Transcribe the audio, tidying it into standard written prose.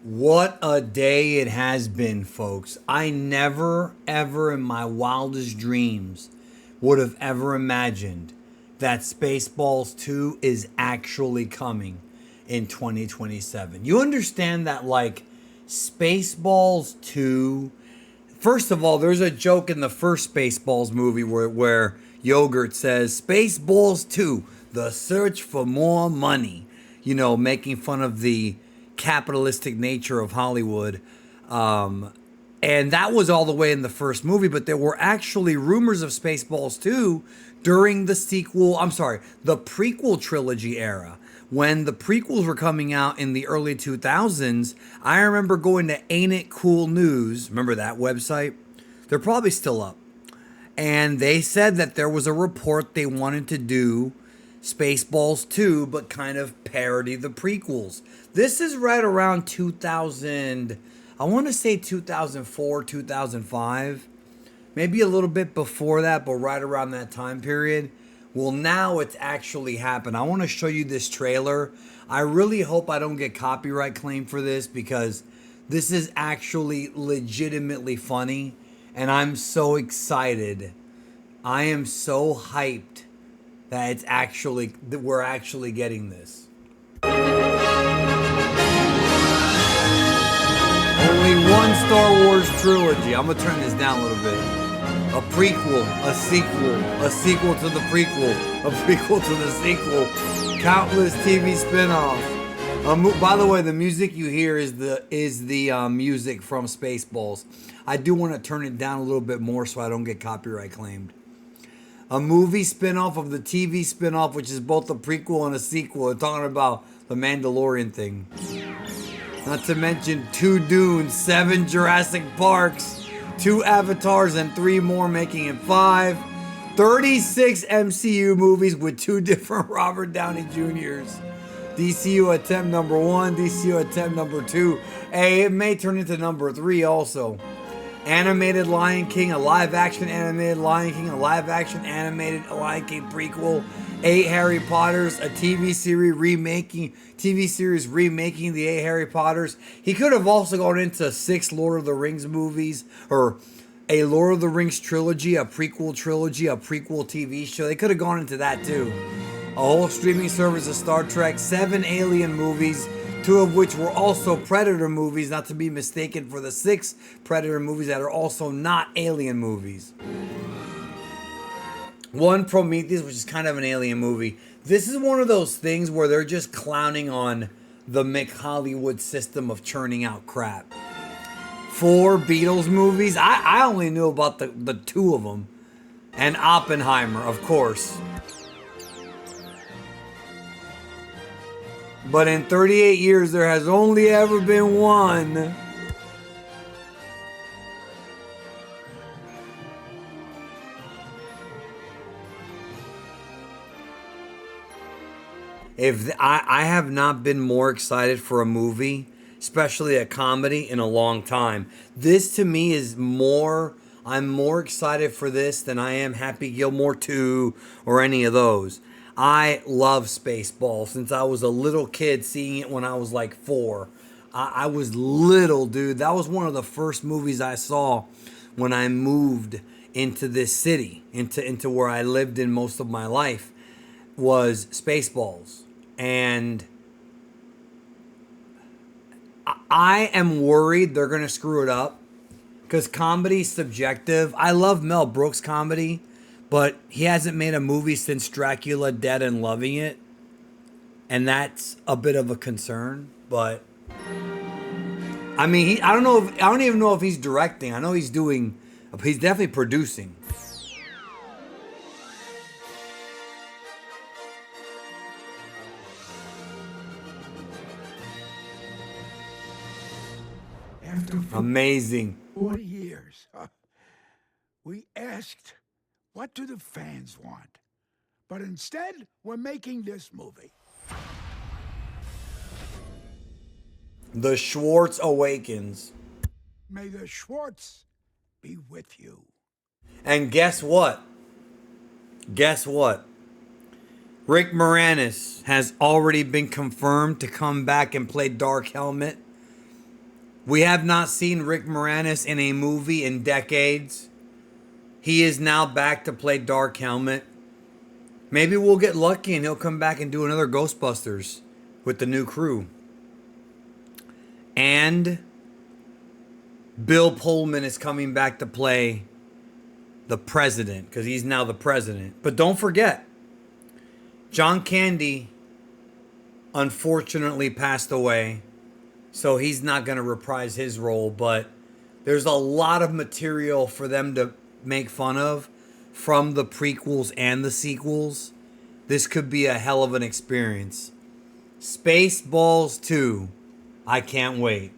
What a day it has been, folks. I never, ever in my wildest dreams would have ever imagined that Spaceballs 2 is actually coming in 2027. You understand that, like, Spaceballs 2. First of all, there's a joke in the first Spaceballs movie where Yogurt says, Spaceballs 2, the search for more money. Making fun of the capitalistic nature of Hollywood. And that was all the way in the first movie, but there were actually rumors of Spaceballs 2 during the the prequel trilogy era. When the prequels were coming out in the early 2000s, I remember going to Ain't It Cool News. Remember that website? They're probably still up. And they said that there was a report they wanted to do Spaceballs 2, but kind of parody the prequels. This is right around 2000, I want to say 2004, 2005. Maybe a little bit before that, but right around that time period. Well, now it's actually happened. I want to show you this trailer. I really hope I don't get copyright claim for this because this is actually legitimately funny. And I'm so excited. I am so hyped that we're actually getting this. Only one Star Wars trilogy. I'm gonna turn this down a little bit. A prequel, a sequel to the prequel, a prequel to the sequel, countless TV spin-offs. By the way, the music you hear is the music from Spaceballs. I do want to turn it down a little bit more so I don't get copyright claimed. A movie spin-off of the TV spin-off, which is both a prequel and a sequel. We're talking about the Mandalorian thing. Not to mention 2 Dunes, 7 Jurassic Parks, 2 Avatars, and 3 more, making it 5. 36 MCU movies with 2 different Robert Downey Jr.'s. DCU attempt number 1, DCU attempt number 2. Hey, it may turn into number 3 also. Animated Lion King, a live-action animated Lion King, a live-action animated Lion King prequel, 8 Harry Potters, a TV series remaking the 8 Harry Potters. He could have also gone into 6 Lord of the Rings movies, or a Lord of the Rings trilogy, a prequel TV show. They could have gone into that too. A whole streaming service of Star Trek, 7 Alien movies, 2 of which were also Predator movies, not to be mistaken for the 6 Predator movies that are also not Alien movies. 1 Prometheus, which is kind of an Alien movie. This is one of those things where they're just clowning on the McHollywood system of churning out crap. 4 Beatles movies. I only knew about the 2 of them. And Oppenheimer, of course. But in 38 years, there has only ever been one. I have not been more excited for a movie, especially a comedy, in a long time. This to me is I'm more excited for this than I am Happy Gilmore 2 or any of those. I love Spaceballs since I was a little kid, seeing it when I was like 4. I was little, dude. That was one of the first movies I saw when I moved into this city, into where I lived in most of my life, was Spaceballs. And I am worried they're going to screw it up because comedy's subjective. I love Mel Brooks comedy, but he hasn't made a movie since Dracula Dead and Loving It. And that's a bit of a concern. But I mean, I don't even know if he's directing. I know he's definitely producing. Amazing. 40 years. We asked, what do the fans want? But instead, we're making this movie. The Schwartz Awakens. May the Schwartz be with you. And guess what? Rick Moranis has already been confirmed to come back and play Dark Helmet We have not seen Rick Moranis in a movie in decades. He is now back to play Dark Helmet. Maybe we'll get lucky and he'll come back and do another Ghostbusters with the new crew. And Bill Pullman is coming back to play the president because he's now the president. But don't forget, John Candy unfortunately passed away, so he's not going to reprise his role. But there's a lot of material for them to make fun of from the prequels and the sequels. This could be a hell of an experience. Spaceballs 2. I can't wait.